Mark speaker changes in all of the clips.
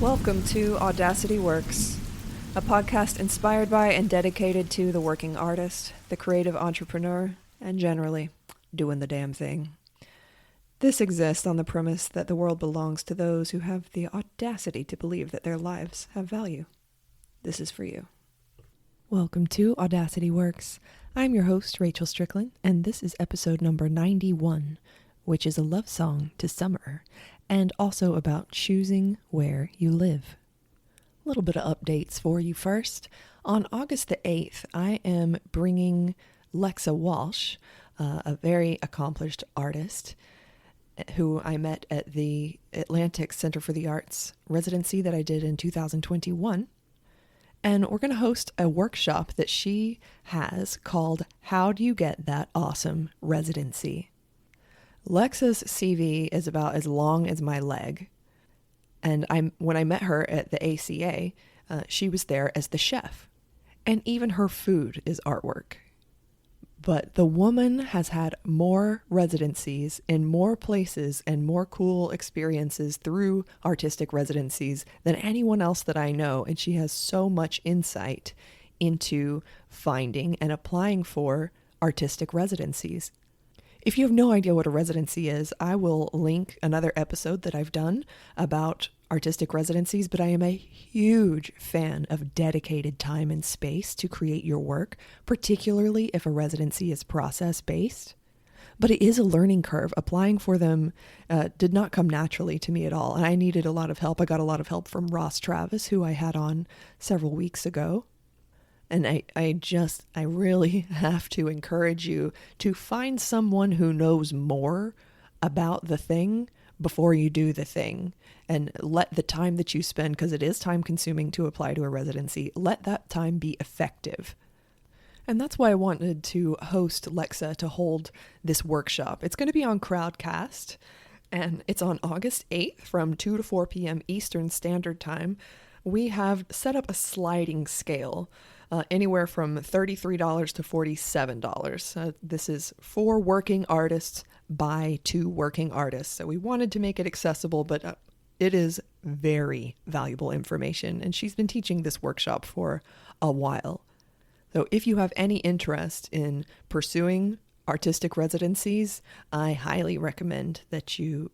Speaker 1: Welcome to Audacity Works, a podcast inspired by and dedicated to the working artist, the creative entrepreneur, and generally, doing the damn thing. This exists on the premise that the world belongs to those who have the audacity to believe that their lives have value. This is for you. Welcome to Audacity Works. I'm your host, Rachel Strickland, and this is episode number 91, which is a love song to summer, and also about choosing where you live. A little bit of updates for you first. On August the 8th, I am bringing Lexa Walsh, a very accomplished artist who I met at the Atlantic Center for the Arts residency that I did in 2021. And we're going to host a workshop that she has called How Do You Get That Awesome Residency? Lexa's CV is about as long as my leg. And when I met her at the ACA, she was there as the chef. And even her food is artwork. But the woman has had more residencies in more places and more cool experiences through artistic residencies than anyone else that I know. And she has so much insight into finding and applying for artistic residencies. If you have no idea what a residency is, I will link another episode that I've done about artistic residencies, but I am a huge fan of dedicated time and space to create your work, particularly if a residency is process-based. But it is a learning curve. Applying for them did not come naturally to me at all, and I needed a lot of help. I got a lot of help from Ross Travis, who I had on several weeks ago. And I really have to encourage you to find someone who knows more about the thing before you do the thing. And let the time that you spend, because it is time consuming to apply to a residency, let that time be effective. And that's why I wanted to host Lexa to hold this workshop. It's going to be on Crowdcast, and it's on August 8th from 2 to 4 p.m. Eastern Standard Time. We have set up a sliding scale. Anywhere from $33 to $47. This is for working artists by two working artists. So we wanted to make it accessible, but it is very valuable information. And she's been teaching this workshop for a while. So if you have any interest in pursuing artistic residencies, I highly recommend that you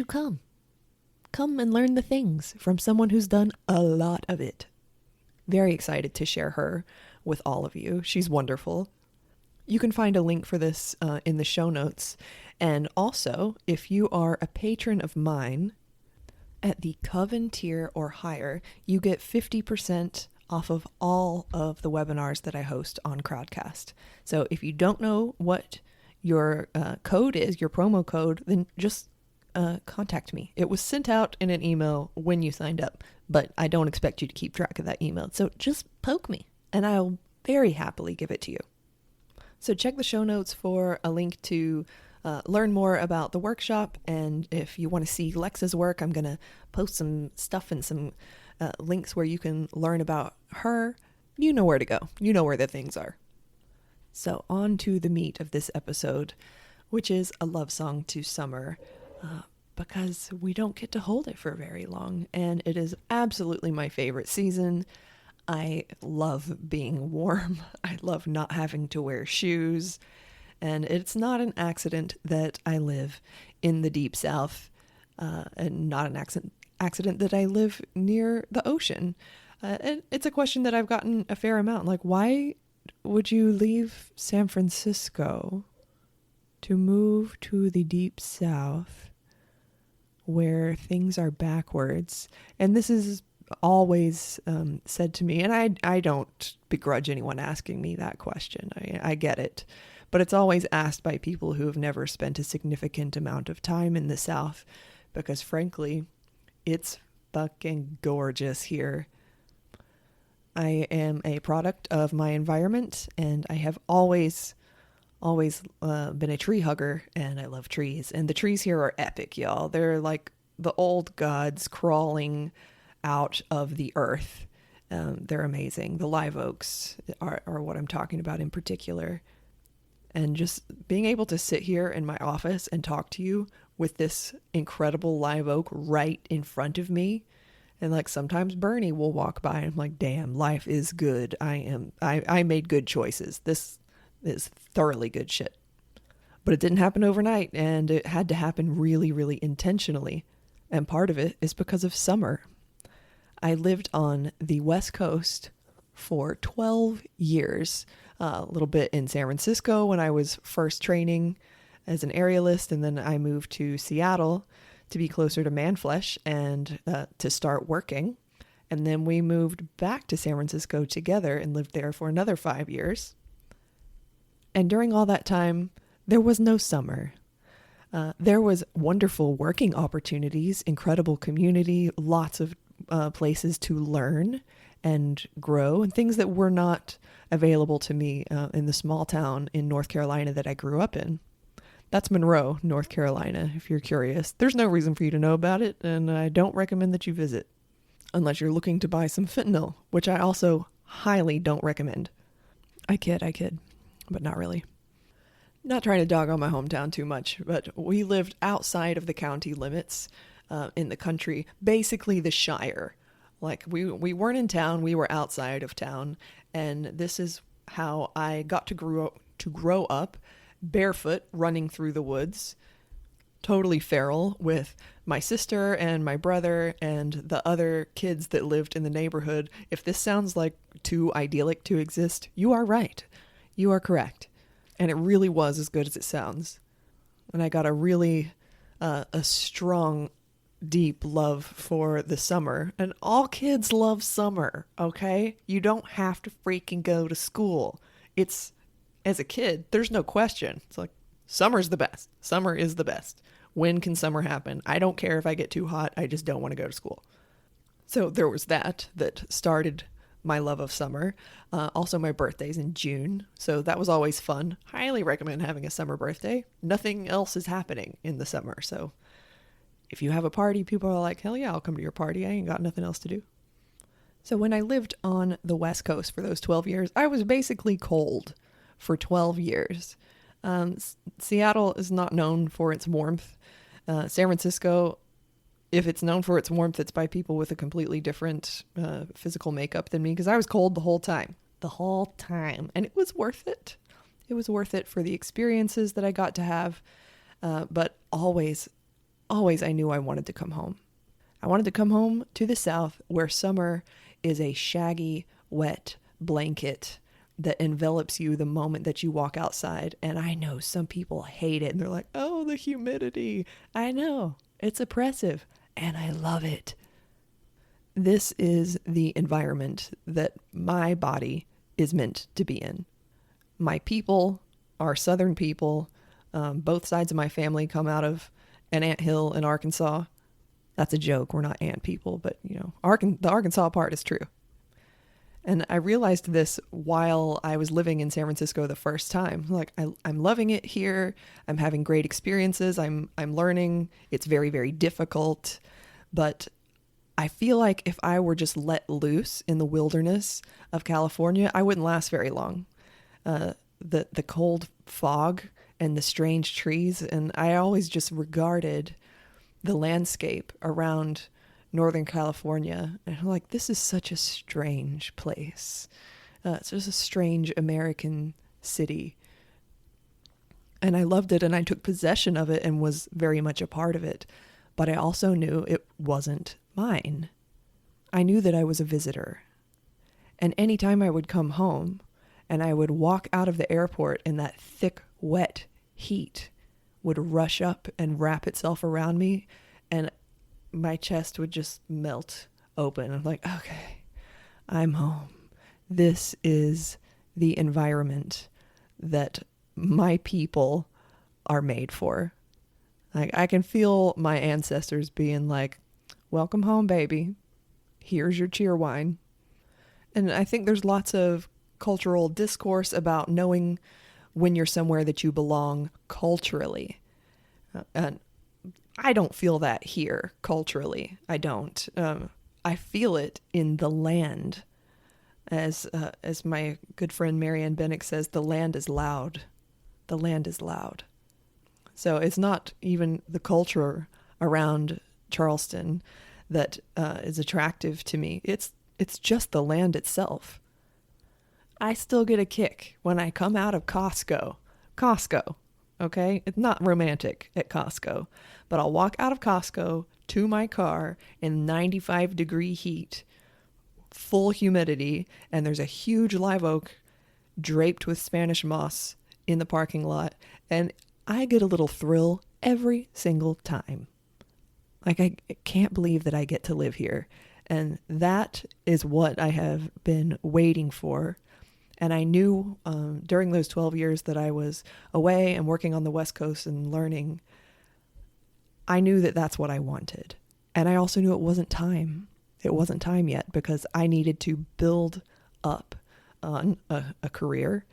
Speaker 1: come. Come and learn the things from someone who's done a lot of it. Very excited to share her with all of you. She's wonderful. You can find a link for this in the show notes. And also, if you are a patron of mine at the Coven tier or higher, you get 50% off of all of the webinars that I host on Crowdcast. So if you don't know what your code is, your promo code, then just contact me. It was sent out in an email when you signed up, but I don't expect you to keep track of that email. So just poke me and I'll very happily give it to you. So check the show notes for a link to learn more about the workshop. And if you want to see Lexa's work, I'm going to post some stuff and some links where you can learn about her. You know where to go. You know where the things are. So on to the meat of this episode, which is a love song to summer. Because we don't get to hold it for very long, and it is absolutely my favorite season. I love being warm. I love not having to wear shoes, and it's not an accident that I live in the deep south, and not an accident that I live near the ocean. And it's a question that I've gotten a fair amount, like, why would you leave San Francisco to move to the deep south where things are backwards? And this is always said to me, and I don't begrudge anyone asking me that question. I get it. But it's always asked by people who have never spent a significant amount of time in the South, because frankly, it's fucking gorgeous here. I am a product of my environment, and I have always been a tree hugger, and I love trees. And the trees here are epic, y'all. They're like the old gods crawling out of the earth. They're amazing. The live oaks are what I'm talking about in particular. And just being able to sit here in my office and talk to you with this incredible live oak right in front of me. And like sometimes Bernie will walk by and I'm like, damn, life is good. I made good choices. This is thoroughly good shit. But it didn't happen overnight, and it had to happen really, really intentionally. And part of it is because of summer. I lived on the West Coast for 12 years, a little bit in San Francisco when I was first training as an aerialist, and then I moved to Seattle to be closer to Manflesh and to start working. And then we moved back to San Francisco together and lived there for another 5 years. And during all that time, there was no summer. There was wonderful working opportunities, incredible community, lots of places to learn and grow, and things that were not available to me in the small town in North Carolina that I grew up in. That's Monroe, North Carolina, if you're curious. There's no reason for you to know about it, and I don't recommend that you visit, unless you're looking to buy some fentanyl, which I also highly don't recommend. I kid, but not really. Not trying to dog on my hometown too much, but we lived outside of the county limits in the country, basically the Shire. Like we weren't in town, we were outside of town, and this is how I got to grow up barefoot, running through the woods, totally feral, with my sister and my brother and the other kids that lived in the neighborhood. If this sounds like too idyllic to exist, you are right. You are correct. And it really was as good as it sounds. And I got a really a strong, deep love for the summer. And all kids love summer, okay? You don't have to freaking go to school. It's, as a kid, there's no question. It's like, summer's the best. Summer is the best. When can summer happen? I don't care if I get too hot. I just don't want to go to school. So there was that started my love of summer. Also, my birthday's in June, so that was always fun. Highly recommend having a summer birthday. Nothing else is happening in the summer, so if you have a party, people are like, hell yeah, I'll come to your party. I ain't got nothing else to do. So when I lived on the West Coast for those 12 years, I was basically cold for 12 years. Seattle is not known for its warmth. San Francisco, if it's known for its warmth, it's by people with a completely different physical makeup than me, because I was cold the whole time. And it was worth it. It was worth it for the experiences that I got to have. But always I knew I wanted to come home. I wanted to come home to the South, where summer is a shaggy, wet blanket that envelops you the moment that you walk outside. And I know some people hate it, and they're like, oh, the humidity. I know, it's oppressive. And I love it. This is the environment that my body is meant to be in. My people are Southern people. Both sides of my family come out of an anthill in Arkansas. That's a joke. We're not ant people, but you know, the Arkansas part is true. And I realized this while I was living in San Francisco the first time. Like, I'm loving it here. I'm having great experiences. I'm learning. It's very, very difficult. But I feel like if I were just let loose in the wilderness of California, I wouldn't last very long. The cold fog and the strange trees. And I always just regarded the landscape around Northern California, and I'm like, this is such a strange place. It's just a strange American city. And I loved it, and I took possession of it and was very much a part of it. But I also knew it wasn't mine. I knew that I was a visitor. And anytime I would come home and I would walk out of the airport and that thick, wet heat would rush up and wrap itself around me, and my chest would just melt open. I'm like, okay, I'm home. This is the environment that my people are made for. I can feel my ancestors being like, welcome home, baby. Here's your cheer wine. And I think there's lots of cultural discourse about knowing when you're somewhere that you belong culturally. And I don't feel that here culturally. I don't. I feel it in the land. As my good friend Marianne Bennick says, the land is loud. the land is loud. So it's not even the culture around Charleston that is attractive to me. It's just the land itself. I still get a kick when I come out of Costco. Okay? It's not romantic at Costco, but I'll walk out of Costco to my car in 95-degree heat, full humidity, and there's a huge live oak draped with Spanish moss in the parking lot, and I get a little thrill every single time. Like, I can't believe that I get to live here. And that is what I have been waiting for. And I knew during those 12 years that I was away and working on the West Coast and learning, I knew that that's what I wanted. And I also knew it wasn't time. It wasn't time yet because I needed to build up on a career.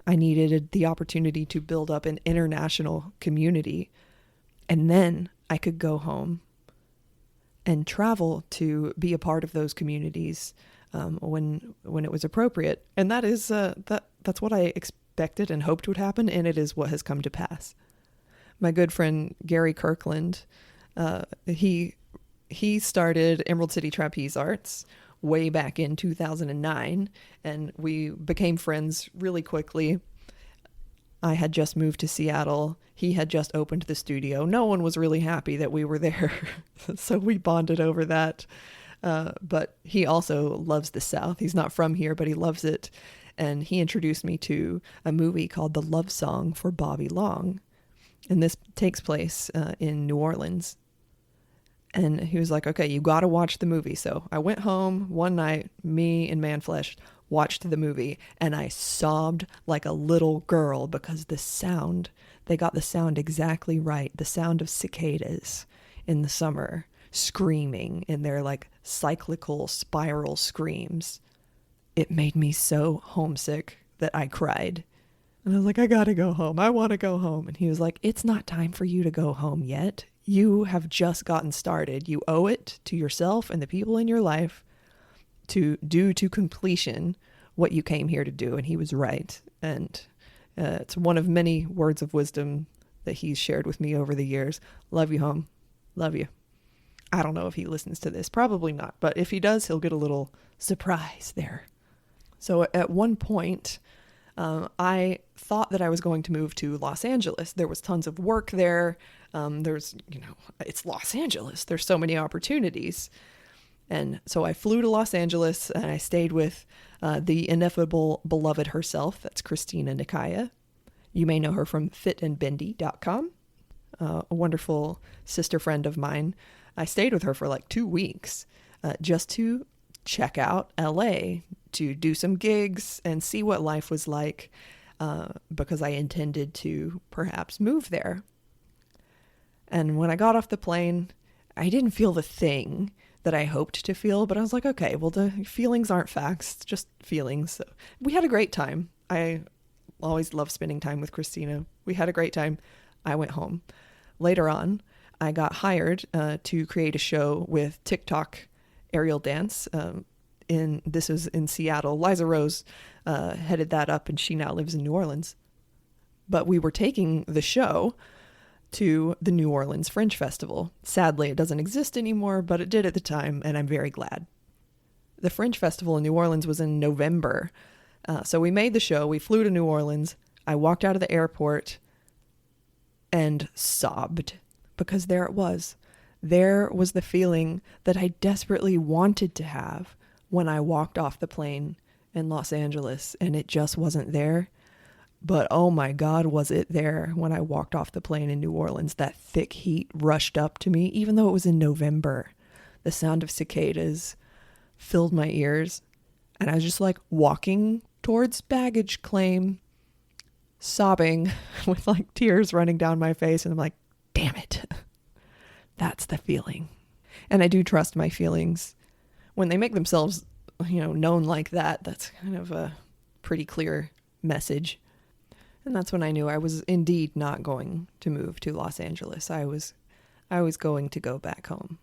Speaker 1: I needed the opportunity to build up an international community. And then I could go home and travel to be a part of those communities when it was appropriate. And that is that's what I expected and hoped would happen, and it is what has come to pass. My good friend Gary Kirkland, he started Emerald City Trapeze Arts way back in 2009, and we became friends really quickly. I had just moved to Seattle. He had just opened the studio. No one was really happy that we were there, so we bonded over that. But he also loves the South. He's not from here, but he loves it. And he introduced me to a movie called The Love Song for Bobby Long. And this takes place in New Orleans. And he was like, okay, you got to watch the movie. So I went home one night, me and Manflesh watched the movie, and I sobbed like a little girl because they got the sound exactly right. The sound of cicadas in the summer screaming in their like cyclical spiral screams. It made me so homesick that I cried. And I was like, I gotta go home. I want to go home. And he was like, it's not time for you to go home yet. You have just gotten started. You owe it to yourself and the people in your life to do to completion what you came here to do. And he was right. And it's one of many words of wisdom that he's shared with me over the years. Love you, home. Love you. I don't know if he listens to this. Probably not. But if he does, he'll get a little surprise there. So at one point, I thought that I was going to move to Los Angeles. There was tons of work there. It's Los Angeles. There's so many opportunities. And so I flew to Los Angeles and I stayed with the ineffable beloved herself. That's Christina Nikaya. You may know her from fitandbendy.com. A wonderful sister friend of mine. I stayed with her for like 2 weeks just to check out LA, to do some gigs and see what life was like because I intended to perhaps move there. And when I got off the plane, I didn't feel the thing that I hoped to feel, but I was like, okay, well, the feelings aren't facts, it's just feelings. So we had a great time. I always love spending time with Christina. We had a great time. I went home. Later on, I got hired to create a show with TikTok aerial dance. This was in Seattle. Liza Rose headed that up, and she now lives in New Orleans. But we were taking the show to the New Orleans Fringe Festival. Sadly, it doesn't exist anymore, but it did at the time, and I'm very glad. The Fringe Festival in New Orleans was in November. So we made the show. We flew to New Orleans. I walked out of the airport and sobbed because there it was. There was the feeling that I desperately wanted to have when I walked off the plane in Los Angeles, and it just wasn't there. But oh my God, was it there when I walked off the plane in New Orleans. That thick heat rushed up to me, even though it was in November. The sound of cicadas filled my ears, and I was just like walking towards baggage claim, sobbing with like tears running down my face, and I'm like, damn it. That's the feeling. And I do trust my feelings. When they make themselves, known like that, that's kind of a pretty clear message. And that's when I knew I was indeed not going to move to Los Angeles. I was going to go back home.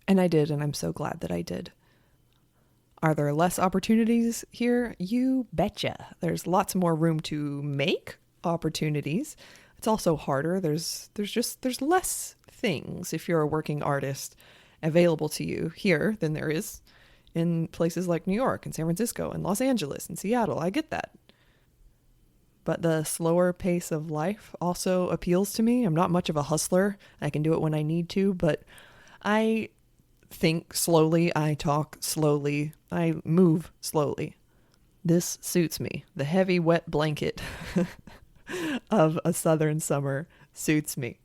Speaker 1: And I did, and I'm so glad that I did. Are there less opportunities here? You betcha. There's lots more room to make opportunities. It's also harder. There's less things if you're a working artist available to you here than there is in places like New York and San Francisco and Los Angeles and Seattle. I get that. But the slower pace of life also appeals to me. I'm not much of a hustler. I can do it when I need to, but I think slowly, I talk slowly, I move slowly. This suits me. The heavy, wet blanket of a southern summer suits me.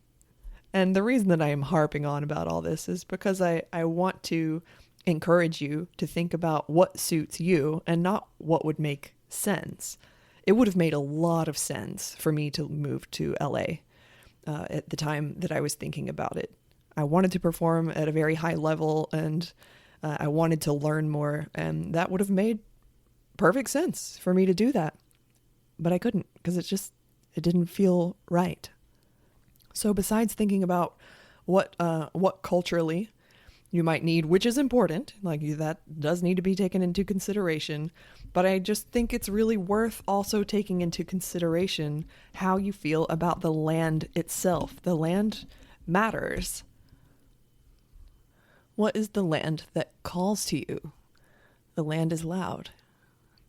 Speaker 1: And the reason that I am harping on about all this is because I want to encourage you to think about what suits you and not what would make sense. It would have made a lot of sense for me to move to LA at the time that I was thinking about it. I wanted to perform at a very high level, and I wanted to learn more, and that would have made perfect sense for me to do that. But I couldn't, because it didn't feel right. So besides thinking about what culturally you might need, which is important, that does need to be taken into consideration, but I just think it's really worth also taking into consideration how you feel about the land itself. The land matters. What is the land that calls to you? The land is loud.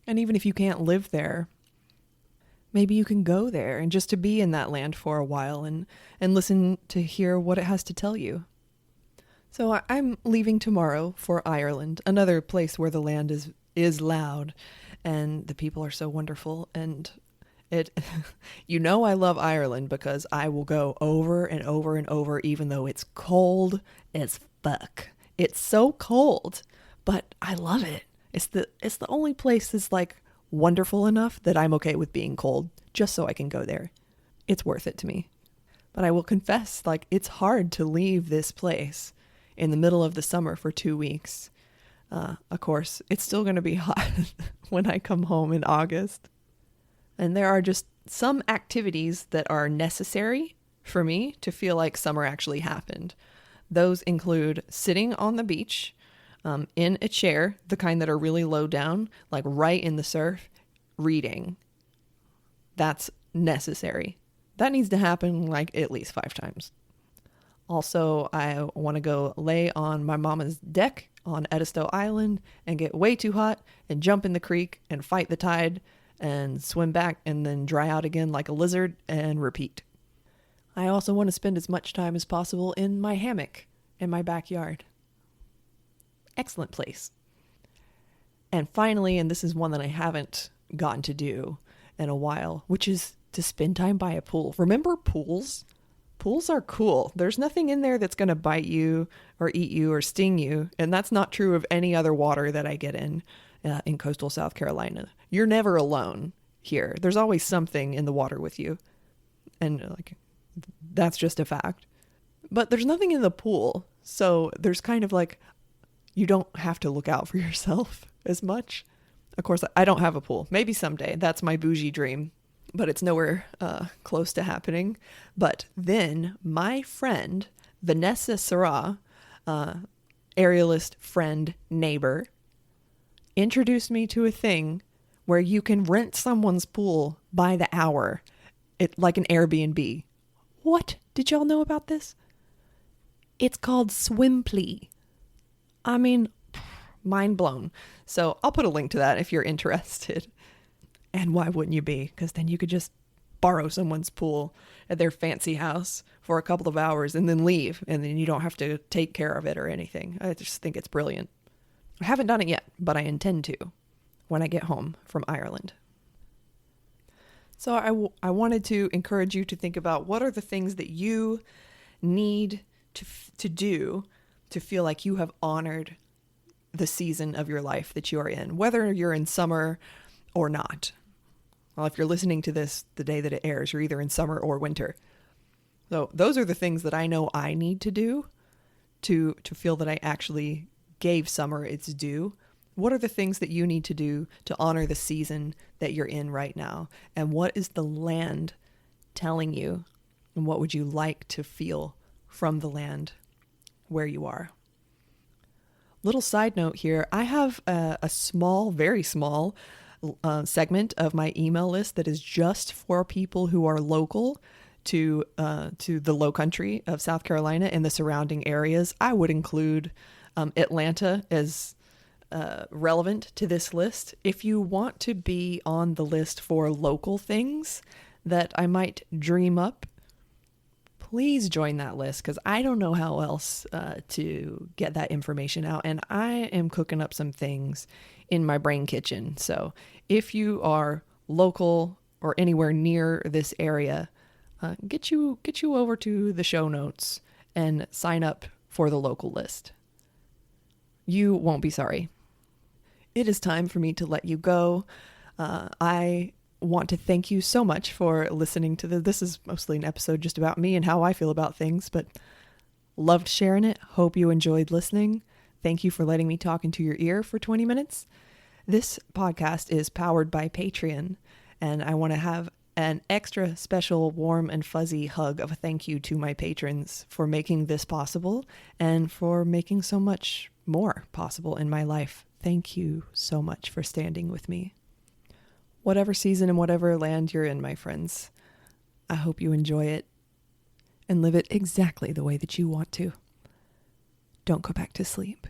Speaker 1: And even if you can't live there, maybe you can go there and just to be in that land for a while and listen to hear what it has to tell you. So I'm leaving tomorrow for Ireland, another place where the land is loud and the people are so wonderful. And I love Ireland because I will go over and over and over, even though it's cold as fuck. It's so cold, but I love it. It's the only place that's wonderful enough that I'm okay with being cold just so I can go there. It's worth it to me. But I will confess, it's hard to leave this place in the middle of the summer for 2 weeks. Of course, it's still going to be hot when I come home in August. And there are just some activities that are necessary for me to feel like summer actually happened. Those include sitting on the beach, in a chair, the kind that are really low down, right in the surf, reading. That's necessary. That needs to happen at least 5 times. Also, I want to go lay on my mama's deck on Edisto Island and get way too hot and jump in the creek and fight the tide and swim back and then dry out again like a lizard and repeat. I also want to spend as much time as possible in my hammock in my backyard. Excellent place. And finally, and this is one that I haven't gotten to do in a while, which is to spend time by a pool. Remember pools? Pools are cool. There's nothing in there that's going to bite you or eat you or sting you. And that's not true of any other water that I get in coastal South Carolina. You're never alone here. There's always something in the water with you. And that's just a fact. But there's nothing in the pool. So there's kind of you don't have to look out for yourself as much. Of course, I don't have a pool. Maybe someday. That's my bougie dream. But it's nowhere close to happening. But then my friend, Vanessa Sirois, aerialist friend, neighbor, introduced me to a thing where you can rent someone's pool by the hour, like an Airbnb. What? Did y'all know about this? It's called Swimply. I mean, mind blown. So I'll put a link to that if you're interested. And why wouldn't you be? Because then you could just borrow someone's pool at their fancy house for a couple of hours and then leave. And then you don't have to take care of it or anything. I just think it's brilliant. I haven't done it yet, but I intend to when I get home from Ireland. So I wanted to encourage you to think about what are the things that you need to do to feel like you have honored the season of your life that you are in, whether you're in summer or not. Well, if you're listening to this the day that it airs, you're either in summer or winter. So those are the things that I know I need to do to feel that I actually gave summer its due. What are the things that you need to do to honor the season that you're in right now? And what is the land telling you? And what would you like to feel from the land where you are? Little side note here. I have a small, very small segment of my email list that is just for people who are local to the low country of South Carolina and the surrounding areas. I would include Atlanta as relevant to this list. If you want to be on the list for local things that I might dream up, please join that list, because I don't know how else to get that information out, and I am cooking up some things in my brain kitchen. So if you are local or anywhere near this area, get you over to the show notes and sign up for the local list. You won't be sorry. It is time for me to let you go. I want to thank you so much for listening to this is mostly an episode just about me and how I feel about things, but loved sharing it. Hope you enjoyed listening. Thank you for letting me talk into your ear for 20 minutes. This podcast is powered by Patreon, and I want to have an extra special warm and fuzzy hug of a thank you to my patrons for making this possible and for making so much more possible in my life. Thank you so much for standing with me. Whatever season and whatever land you're in, my friends, I hope you enjoy it and live it exactly the way that you want to. Don't go back to sleep.